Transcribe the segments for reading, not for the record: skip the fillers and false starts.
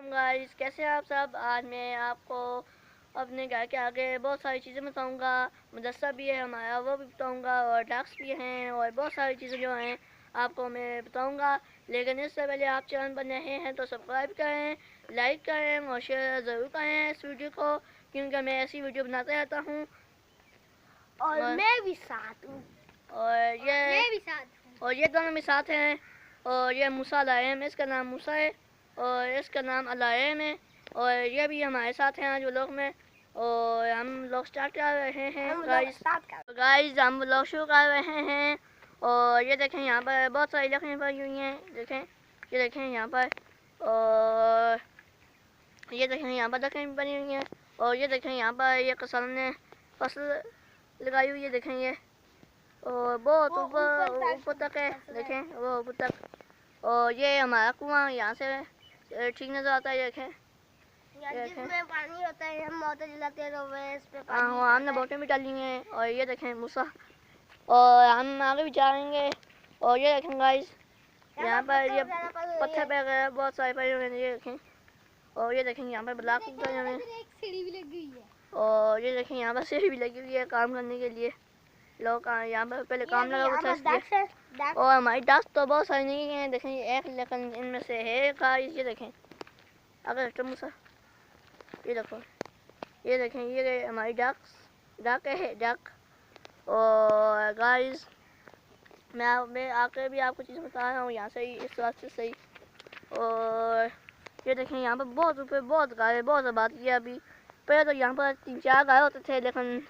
Guys, कैसे हैं आप सब। आज मैं आपको अपने घर के आगे बहुत सारी चीज़ें बताऊंगा। मदरसा भी है हमारा, वो भी बताऊंगा, और डक्स भी हैं, और बहुत सारी चीज़ें जो हैं आपको मैं बताऊंगा। लेकिन इससे पहले आप चैनल पर नए हैं तो सब्सक्राइब करें, लाइक करें और शेयर ज़रूर करें इस वीडियो को, क्योंकि मैं ऐसी वीडियो बनाते रहता हूँ। और मैं भी साथ हूँ। और ये दोनों मेरे साथ हैं। और ये मूसा अलायम, इसका नाम मूसा है और इसका नाम अलायम है। और ये भी हमारे साथ हैं आज व्लॉग में। और हम लोग स्टार्ट कर रहे हैं गाइस, हम व्लॉग शुरू कर रहे हैं। और ये देखें यहाँ पर बहुत सारी लकड़ियाँ पड़ी हुई हैं, देखें, ये देखें यहाँ पर। और ये देखें यहाँ पर लकड़ियाँ बनी हुई हैं। और ये देखें यहाँ पर ये किसान ने फसल लगाई हुई है, देखें ये। और बहुत ऊपर तक है, देखें वो ऊपर तक। और ये हमारा कुआं यहाँ से ठीक नज़र आता है, देखें जिसमें पानी होता है। हम मोटर चलाते हैं तो इस पे पानी। हाँ, हमने बोटें भी डाली हैं। और ये देखें मूसा, और हम आगे भी जाएंगे। और ये देखें गाइस, यहाँ पर ये पत्थर पे बहुत सारे पड़े हुए हैं, ये देखें। और ये देखें यहाँ पर ब्लॉक पड़े हुए हैं। सीढ़ी भी लगी हुई है। और ये देखें यहाँ पर सीढ़ी भी लगी हुई है काम करने के लिए। लोग यहाँ पर पहले काम लगा हुआ था इसलिए। और हमारी डक्स तो बहुत सारी नहीं है, देखें ये एक, लेकिन इनमें से है गाइस, ये देखें अगर टमूसा, ये देखो, ये देखें, ये हमारी डक है डक। और गाइस मैं आकर भी आपको चीज़ बता रहा हूँ यहाँ से ही, इस रास्ते से ही। और ये देखें यहाँ पर बहुत ऊपर बहुत गाय, बहुत आबादी है अभी। पहले तो यहाँ पर 3-4 गाय होते थे, लेकिन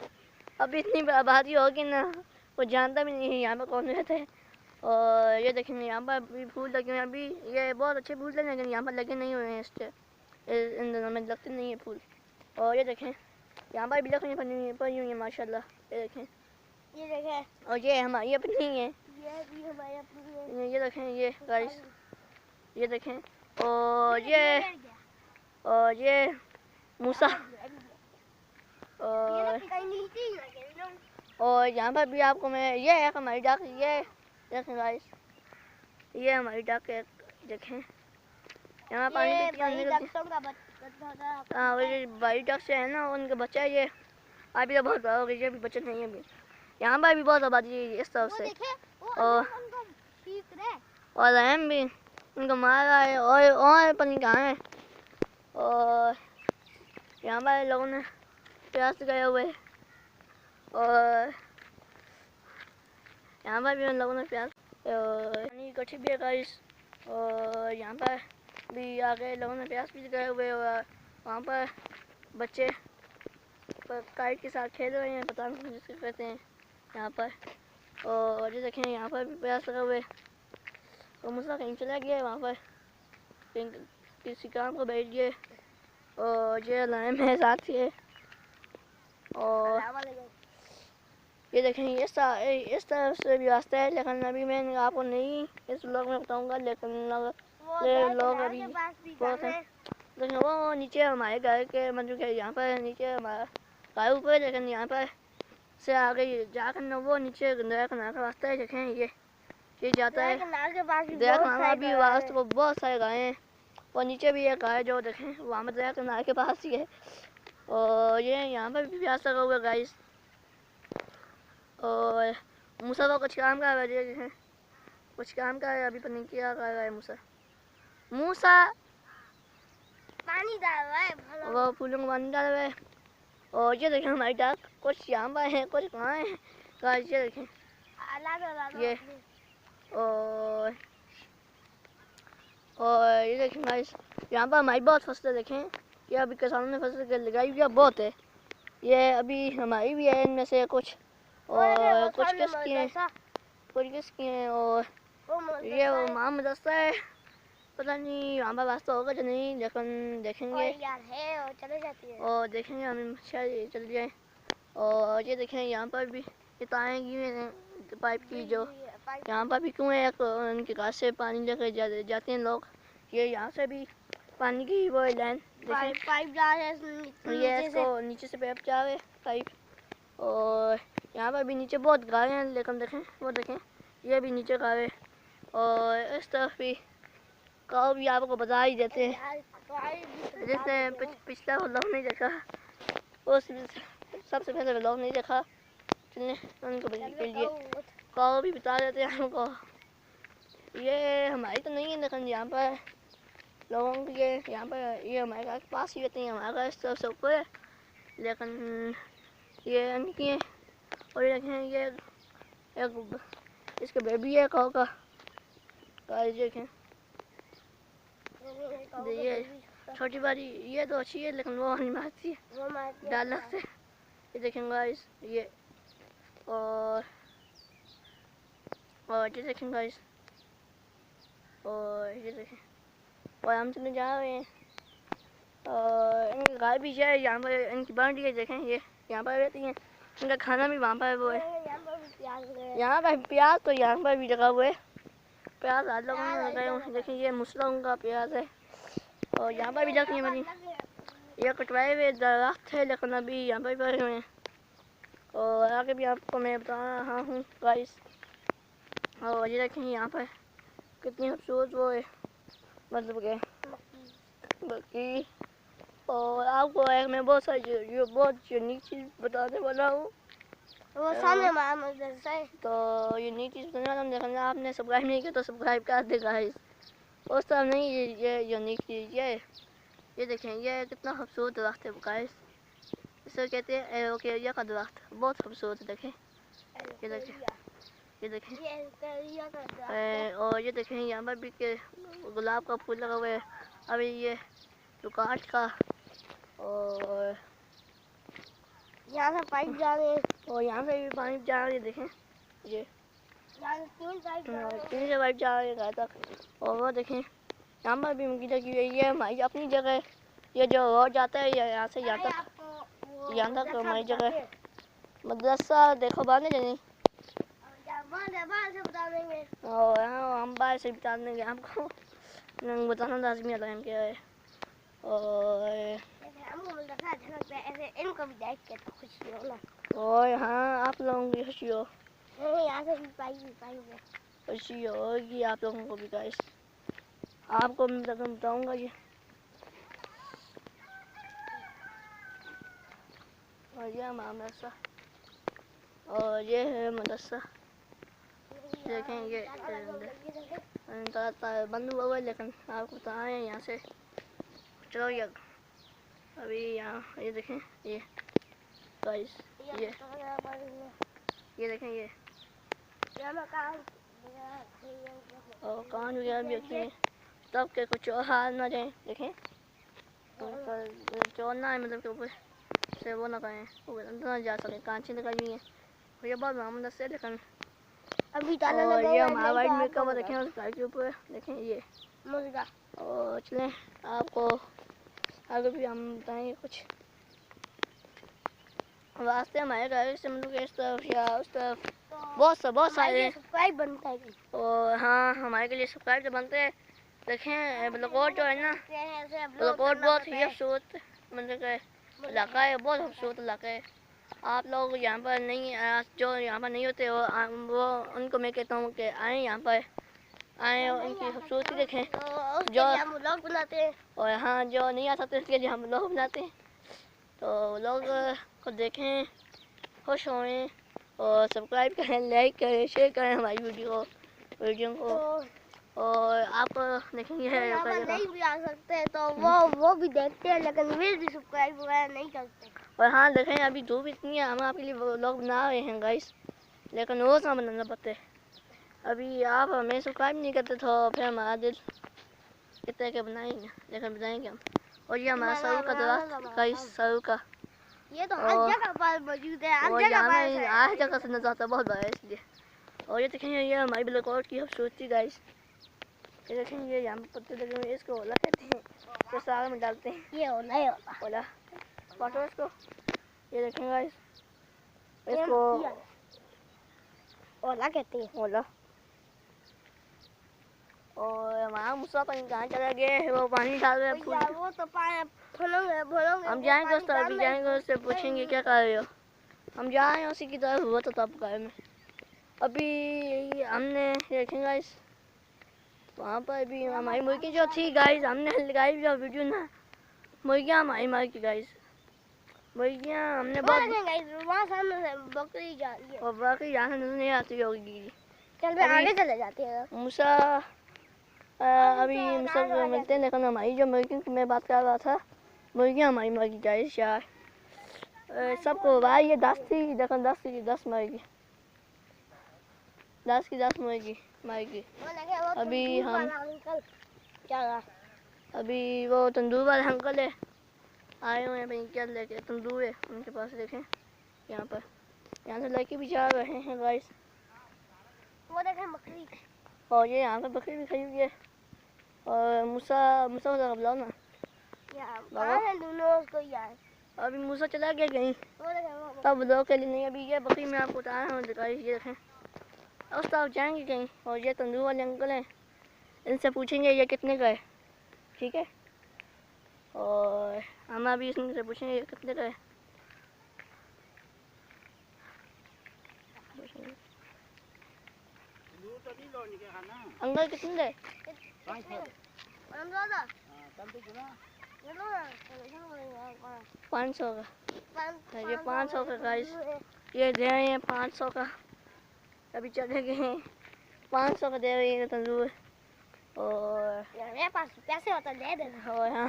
अभी इतनी आबादी होगी ना, वो जानता भी नहीं है यहाँ पर कौन रहते हैं। और ये देखेंगे यहाँ पर भी फूल लगे हुए हैं अभी, ये बहुत अच्छे फूल लगे, लेकिन यहाँ पर लगे नहीं हुए हैं, इससे इन दिनों में लगते नहीं है फूल। और ये देखें यहाँ पर भी लकड़ियाँ पड़ी हुई हैं माशाल्लाह, ये देखें, ये देखें। और ये हमारी अपनी है, ये भी हमारी अपनी है। ये देखें, ये गाइस, ये देखें। और ये मूसा। और यहाँ पर भी आपको मैं, ये है हमारी डक, ये देखें गाइस, ये हमारी डक है, देखें यहाँ पानी पीती है। हाँ, ये बड़ी डक से है ना, उनके बच्चे है ये। अभी तो बहुत बड़ा हो गया, ये भी बच्चे नहीं है अभी। यहाँ पर भी बहुत आबादी है इस तरफ से। और रहम भी उनको मार रहा है, और पनी कहाँ है। और यहाँ पर लोगों ने प्यास गए हुए, और यहाँ पर भी उन लोगों ने प्यास पानी इकट्ठी भी है गाइस। और यहाँ पर भी आगे लोगों ने प्यास भी गए हुए, और वहाँ पर बच्चे काइट के साथ खेल रहे हैं, पता नहीं जिसके कहते हैं यहाँ पर। और ये देखें यहाँ पर भी प्यास लगे हुए, और मूसा कहीं चला गया है वहाँ पर, किसी काम को बैठ गए। और ये लाइन में साथ ही है। और ये देखें इस तरफ से भी रास्ता है, लेकिन अभी मैं आपको नहीं इस व्लॉग में बताऊंगा, लेकिन लोग अभी बहुत हैं। लेकिन वो नीचे हमारे घर के मतलब के यहाँ पर नीचे हमारा घर ऊपर, लेकिन यहाँ पर से आगे जाकर न वो नीचे दरिया किनारे का रास्ता है, देखें ये जाता है दरिया किनारा भी, वास्ते को बहुत सारे गाय हैं। और नीचे भी एक गाय जो देखें वहाँ पर दरिया किनारे के पास ही है। और ये यहाँ पर भी प्यास लगा हुआ गाइस। और मूसा तो कुछ काम कर रहा है, कुछ काम कर रहा है, अभी पर नहीं किया कर रहा है मूसा पानी डाल रहा है, वो फूलों को पानी डाल रहा है। और ये देखें हमारी डक, कुछ यहाँ पर है कुछ कहाँ है गाइस, ये देखें ये। और ये देखें गाइस, यहाँ पर हमारी बहुत फसलें देखें, ये अभी किसानों ने फसल लगाई हुई है बहुत है। ये अभी हमारी भी है इनमें से कुछ, और कुछ किसकी हैं, कुछ किसकी हैं। और ये वो माँ मदरसा है, पता नहीं वहाँ पर रास्ता होगा जो नहीं, लेकिन देखेंगे। और चले जाती है, और देखेंगे हम शायद चल जाए। और ये देखें यहाँ पर भी ये तारें की पाइप की, जो यहाँ पर भी कुएँ हैं, उनके घास से पानी लेकर जाते हैं लोग। ये यहाँ से भी पानी की वो लाइन पाइप जा रहे हैं, ये इसको नीचे से पाइप जा रहे पाइप। और यहाँ पर भी नीचे बहुत गाय हैं, लेकिन देखें वो देखें ये भी नीचे गाय है। और इस तरफ भी काऊ भी आपको बता ही देते हैं, जिसने पिछला व्लॉग नहीं देखा वो सबसे पहले व्लॉग नहीं देखा, चलिए उनको के लिए कहो भी बता देते हैं हमको। ये हमारी तो नहीं है लेकिन यहाँ पर लोगों के यहाँ पर ये हमारे घर के पास ही रहते हैं, हमारा घर सब है, लेकिन ये उनकी है। और ये देखें ये एक इसका बेबी है कहो का देखें, ये छोटी बारी ये तो अच्छी है लेकिन वो नहीं मारती है डाल से। ये देखें गाइस ये और ये देखें गाइस और ये देखें। और हम चले जा रहे हैं और इनके घर भी है यहाँ पर, इनकी बाउंड्री है देखें, ये यहाँ पर रहती हैं, इनका खाना भी वहाँ पर वो है। यहाँ पर प्याज तो यहाँ पर भी लगा हुआ है, प्याज आज लोगों ने लगाए हुए। देखिए ये मुसलमान का प्याज है और यहाँ पर भी देखिए मेरी ये कटवाए हुए दरख्त है लेकिन अभी यहाँ पर पड़े हुए हैं। और आगे भी आपको मैं बता रहा हूँ गाइस। और ये देखें यहाँ पर कितनी खूबसूरत वो है मतलब के बाकी। और आपको एक मैं बहुत सारी बहुत यूनिक चीज़ बताने वाला हूँ। वो सामने हमारा मदरसा है। तो यूनिक चीज़ बताने वाला देखना, आपने सब्सक्राइब नहीं किया तो सब्सक्राइब कर देगा गाइस। उस तरह नहीं ये यूनिक चीज़ ये देखें ये कितना खूबसूरत दरख्त है गाइस, इसे कहते हैं एलोकेरिया का दरख्त, बहुत खूबसूरत है। देखें ये देखें ये देखें और ये देखें यहाँ पर भी के गुलाब का फूल लगा हुआ है, अभी ये रुकाट का। और यहाँ से पाइप जा रहे हैं और यहाँ से भी पानी जा रही है देखें, ये 3 से पाइप जा रही है घर तक। और वो देखें यहाँ पर भी मुर्गी लगी हुई है, ये हमारी अपनी जगह है, ये जो रोड जाता है यहाँ से यहाँ तक हमारी जगह। मदरसा देखो बांधे जानी और यहाँ हम बाहर से बता देंगे आपको, बताना लाजमी है क्या है। और इनको भी देख के तो खुशी हो ना। और यहाँ आप लोगों की खुशी हो, यहाँ से भी खुशी होगी आप लोगों को भी गाइस। आपको मैं बताऊँगा ये और ये हमारा मदरसा और ये है मदरसा। देखें ये बंद हुआ है लेकिन आपको बता रहे हैं यहाँ से चलो ये अभी यहाँ ये देखें ये गाइस ये देखें ये और कान वगैरह भी रखे हैं तब के कुछ और हाल ना जाए। देखें चोर ना है मतलब के ऊपर से वो ना करें वो अंदर ना जा सके, कांची निकली हैं और ये बहुत मामूल से लेकिन अभी और ये हमारा वाइट मेकअप देखें उस गाड़ी के ऊपर देखें ये मुर्गा। और चलें आपको आगे भी हम बताएंगे कुछ वास्ते हमारे घर से मतलब इस तरफ या उस तरफ बहुत सारे सब्सक्राइब बनता है। और हाँ हमारे के लिए सब्सक्राइब तो बनते हैं। देखें ब्लॉकोट जो है ना ब्लॉकोट बहुत ही खूबसूरत मतलब इलाका है, बहुत खूबसूरत इलाका है। आप लोग यहाँ पर नहीं जो यहाँ पर नहीं होते वो उनको मैं कहता हूँ कि आएँ यहाँ पर आएँ और इनकी खूबसूरती देखें जो हम व्लॉग बनाते हैं। और हाँ जो नहीं आ सकते उसके लिए हम व्लॉग बनाते हैं, तो व्लॉग को देखें खुश होएं और सब्सक्राइब करें, लाइक करें, शेयर करें हमारी वीडियो को। और आप देखेंगे नहीं भी आ सकते तो वो भी देखते हैं लेकिन फिर भी सब्सक्राइब वगैरह नहीं करते। और हाँ देखें अभी धूप इतनी है, हम आपके लिए व्लॉग बना रहे हैं गाइस लेकिन रोज़ ना बनाना पड़ता है। अभी आप हमें सब्सक्राइब नहीं करते तो फिर हमारा दिल कितने के बनाएंगे लेकिन बनाएंगे हम। और ये हमारा सरू का दरख्त गाइस, सरू का ये तो हर जगह पर मौजूद है, और हर जगह से नजर आता है बहुत बड़ा है इसलिए। और ये देखेंगे ये हमारी ब्लॉकोट की खूबसूरती गाइस, ये देखेंगे ये यहाँ पर पत्ते लगे हुए इसको ओला कहते हैं, तो साग में डालते हैं ये ओला काटो इसको। ये देखेंगे गाइस इसको ओला कहते हैं ओला। और हमारा मुसा पानी कहाँ चला गया है, वो पानी डाल रहे हैं वो तो भरोगे हम जाएंगे उस तरफ, जाएंगे उससे पूछेंगे क्या कर रहे हो, हम जा रहे हैं उसी की तरफ हुआ तो तब घर में। अभी हमने देखेंगे गाइस वहाँ पर भी हमारी मुर्गी जो थी गाइस हमने लगाई भी वीडियो ना, मुर्गियाँ मारी मार की गाइस, मुर्गियाँ हमने वो बहुत, देखें गाइस, वहाँ सामने से बकरी जा रही है। और बाकी यहाँ से नजर नहीं आती होगी। चल मैं अभी आगे चले जाती है। मूसा अभी मुझसे मिलते हैं, लेकिन हमारी जो मुर्गियों की मैं बात कर रहा था, मुर्गियाँ हमारी मर गई गाइस यार। सबको भाई ये 10 थी, देखो 10 थी, 10 मर गई, 10 की 10 मुर्गी मर गई। अभी हम अभी वो तंदूर वाले अंकल है आए हुए हैं भाई, क्या लेके तंदूर है उनके पास, देखें यहाँ पर, यहाँ से लड़के भी जा रहे हैं गाइस। वो देखें बकरी, और ये यहाँ पे बकरी भी खड़ी हुई है। और मूसा को जरा बुलाओ ना। कहाँ है दोनों उसको यार। अभी मूसा चला गया कहीं, वो देखें वो तब लोग के लिए नहीं। अभी ये बकरी मैं आपको बता रहा हूँ गाइस, ये देखें। उस तरफ जाएंगे कहीं, और ये तंदूर वाले अंकल हैं, इनसे पूछेंगे ये कितने का है, ठीक है। और हम अभी इनसे पूछेंगे ये कितने का है। अंकल कितने दे? 500 का। ये 500 का गाइस, ये दे रहे हैं 500 का। अभी चले गए हैं, 500 का दे रही है तंदूर। और मेरे पास पैसे होता दे देना। और हाँ,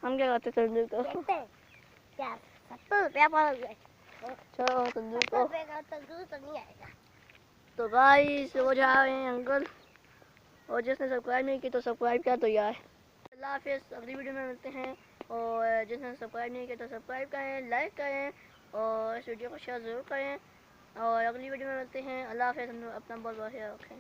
हम क्या करते तंदूर को, देखते हैं क्या 70 रुपया पड़ गए। चलो तंदूर 70 को। रुपये का तंदूर तो नहीं आएगा। तो गाइस वो जा रहे हैं अंकल, और जिसने सब्सक्राइब नहीं की तो सब्सक्राइब किया तो यार। अल्लाह हाफिज़, अगली वीडियो में मिलते हैं। और जिसने सब्सक्राइब नहीं किया तो सब्सक्राइब करें, लाइक करें, और इस वीडियो को शेयर ज़रूर करें। और अगली वीडियो में मिलते हैं। अल्लाह हाफिज़, अपना बहुत बहुत ख्याल रखें।